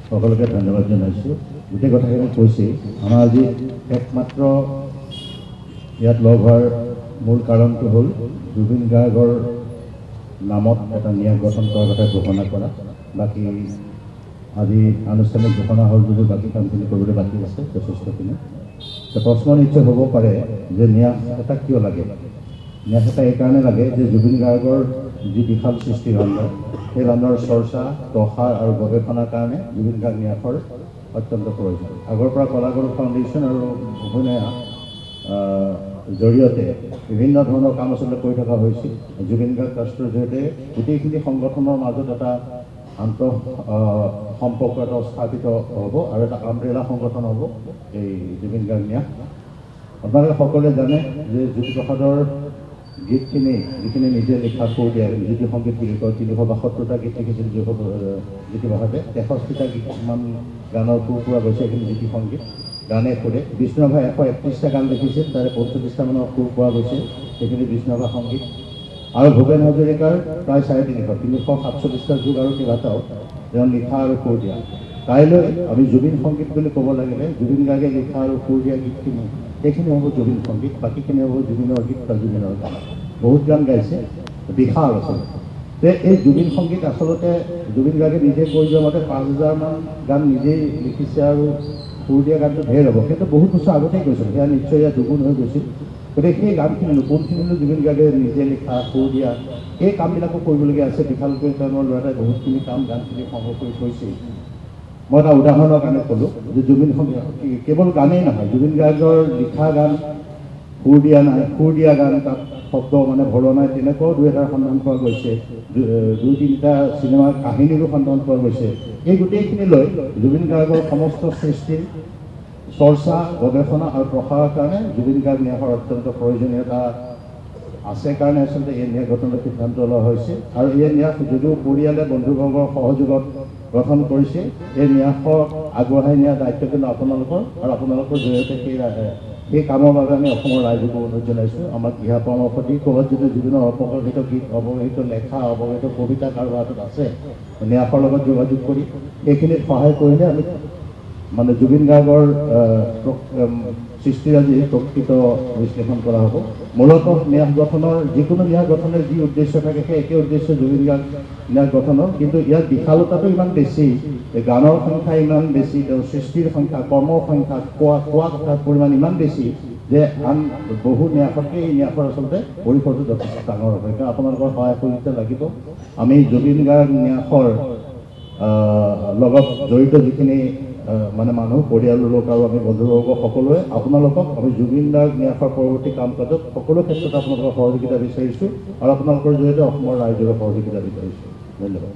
সকলোকে ধন্যবাদ জনাইছোঁ। গোটেই কথাখিনি কৈছেই। আমাৰ আজি একমাত্ৰ ইয়াত লগ হোৱাৰ মূল কাৰণটো হ'ল জুবিন গাৰ্গৰ নামত এটা ন্যাস গঠন কৰাৰ কথা ঘোষণা কৰা। বাকী আজি আনুষ্ঠানিক ঘোষণা হ'ল যদিও বাকী কামখিনি কৰিবলৈ বাকী আছে যথেষ্টখিনি। প্ৰশ্ন নিশ্চয় হ'ব পাৰে যে ন্যাস এটা কিয় লাগে। ন্যাস এটা এইকাৰণে লাগে যে জুবিন গাৰ্গৰ যি বিশাল সৃষ্টিখণ্ড, সেই খণ্ডৰ চৰ্চা, প্ৰসাৰ আৰু গৱেষণাৰ কাৰণে জুবিন গাৰ্গ ন্যাসৰ অত্যন্ত প্ৰয়োজন। আগৰ পৰা কলাগুৰু ফাউণ্ডেশ্যন আৰু অভিনয়া জৰিয়তে বিভিন্ন ধৰণৰ কাম আচলতে কৰি থকা হৈছিল। জুবিন গাৰ্গ ট্ৰাষ্টৰ জৰিয়তে গোটেইখিনি সংগঠনৰ মাজত এটা আন্তঃ সম্পৰ্ক এটা স্থাপিত হ'ব আৰু এটা আমব্ৰেলা সংগঠন হ'ব এই জুবিন গাৰ্গ ন্যাস। আপোনালোকে সকলোৱে জানে যে জ্যোতিপ্ৰসাদৰ গীতখিনি যিখিনি নিজে লিখা সুৰ দিয়ে, জ্যোতি সংগীত বুলি কয়, 372টা গীত লিখিছিল জ্যোতিপ্ৰসাদে। 63টা গীতমান গানৰ সুৰ পোৱা গৈছে, এইখিনি জ্যোতি সংগীত গানে সুৰে। বিষ্ণুৰাভাই 131টা গান লিখিছিল, তাৰে 45টা মানৰ সুৰ পোৱা গৈছে, সেইখিনি বিষ্ণুৰাভা সংগীত। আৰু ভূপেন হাজৰিকাৰ প্ৰায় 350-347টা যুগ আৰু কেইবাটাও তেওঁ লিখা আৰু সুৰ দিয়া। কাইলৈ আমি জুবিন সংগীত বুলি ক'ব লাগিলে জুবিন গাৰ্গে লিখা আৰু সুৰ দিয়া গীতখিনি, সেইখিনি হ'ব জুবিন সংগীত, বাকীখিনি হ'ব জুবিনৰ গীত বা জুবিনৰ গান। বহুত গান গাইছে, বিশাল আচলতে। এই জুবিন সংগীত আচলতে জুবিন গাৰ্গে নিজে কৈ যোৱা মতে 5000মান গান নিজেই লিখিছে আৰু সুৰ দিয়া গানটো ঢেৰ হ'ব। সেইটো বহুত বছৰ আগতেই কৈছিল, সেয়া নিশ্চয় ইয়াত দুগুণ হৈ গৈছিল। গতিকে সেই গানখিনিনো কোনখিনিনো জুবিন গাৰ্গে নিজে লিখা সুৰ দিয়া, এই কামবিলাকো কৰিবলগীয়া আছে। বিশালকৈ তেওঁৰ ল'ৰাটাই বহুতখিনি কাম গানখিনি সংগ্ৰহ কৰি থৈছিল। মই এটা উদাহৰণৰ কাৰণে ক'লোঁ যে জুবিন সংগীত কেৱল গানেই নহয়, জুবিন গাৰ্গৰ লিখা গান, সুৰ দিয়া নাই, সুৰ দিয়া গান, তাত শব্দ মানে ভৰোৱা নাই, তেনেকুৱাও 2-এটাৰ সন্ধান পোৱা গৈছে। 2-3টা চিনেমাৰ কাহিনীৰো সন্ধান পোৱা গৈছে। এই গোটেইখিনি লৈ জুবিন গাৰ্গৰ সমস্ত সৃষ্টিৰ চৰ্চা, গৱেষণা আৰু প্ৰসাৰৰ কাৰণে জুবিন গাৰ্গ ন্যাসৰ অত্যন্ত প্ৰয়োজনীয়তা আছে কাৰণে আচলতে এই ন্যাস গঠনৰ সিদ্ধান্ত লোৱা হৈছে। আৰু এই ন্যাস যদিও পৰিয়ালে বন্ধুবৰ্গৰ সহযোগত গঠন কৰিছে, এই ন্যাসক আগবঢ়াই নিয়াৰ দায়িত্ব কিন্তু আপোনালোকৰ, আৰু আপোনালোকৰ জৰিয়তে সেই কামৰ বাবে আমি অসমৰ ৰাইজকো অনুৰোধ জনাইছোঁ। আমাক দিহা পৰামৰ্শ দি ক'ৰবাত যদি জুবিনৰ অপকৰ্ষিত গীত, অৱহেলিত লেখা, অৱহেলিত কবিতা কাৰোবাৰ হাতত আছে, ন্যাসৰ লগত যোগাযোগ কৰি সেইখিনিত সহায় কৰিলে আমি মানে জুবিন গাৰ্গৰ সৃষ্টিৰাজি প্ৰকৃত বিশ্লেষণ কৰা হ'ব। মূলতঃ ন্যাস গঠনৰ যিকোনো ন্যাস গঠনৰ যি উদ্দেশ্য থাকে সেই একে উদ্দেশ্য জুবিন গাৰ্গ ন্যাস গঠনৰ, কিন্তু ইয়াৰ বিশালতাটো ইমান বেছি, গানৰ সংখ্যা ইমান বেছি, তেওঁৰ সৃষ্টিৰ সংখ্যা, কৰ্মৰ সংখ্যা, কোৱা কথাৰ পৰিমাণ ইমান বেছি যে আন বহু ন্যাসতকৈ এই ন্যাসৰ আচলতে পৰিসৰটো যথেষ্ট ডাঙৰ হয়। কাৰণ আপোনালোকৰ সহায় সহযোগিতা লাগিব। আমি জুবিন গাৰ্গ ন্যাসৰ লগত জড়িত যিখিনি মানে মানুহ, পৰিয়ালৰ লোক আৰু আমি বন্ধুবৰ্গ সকলোৱে আপোনালোকক আমি জুবিন গাৰ্গ ন্যাসৰ পৰৱৰ্তী কাম কাজত সকলো ক্ষেত্ৰত আপোনালোকৰ সহযোগিতা বিচাৰিছোঁ আৰু আপোনালোকৰ জৰিয়তে অসমৰ ৰাইজৰ সহযোগিতা বিচাৰিছোঁ। ধন্যবাদ।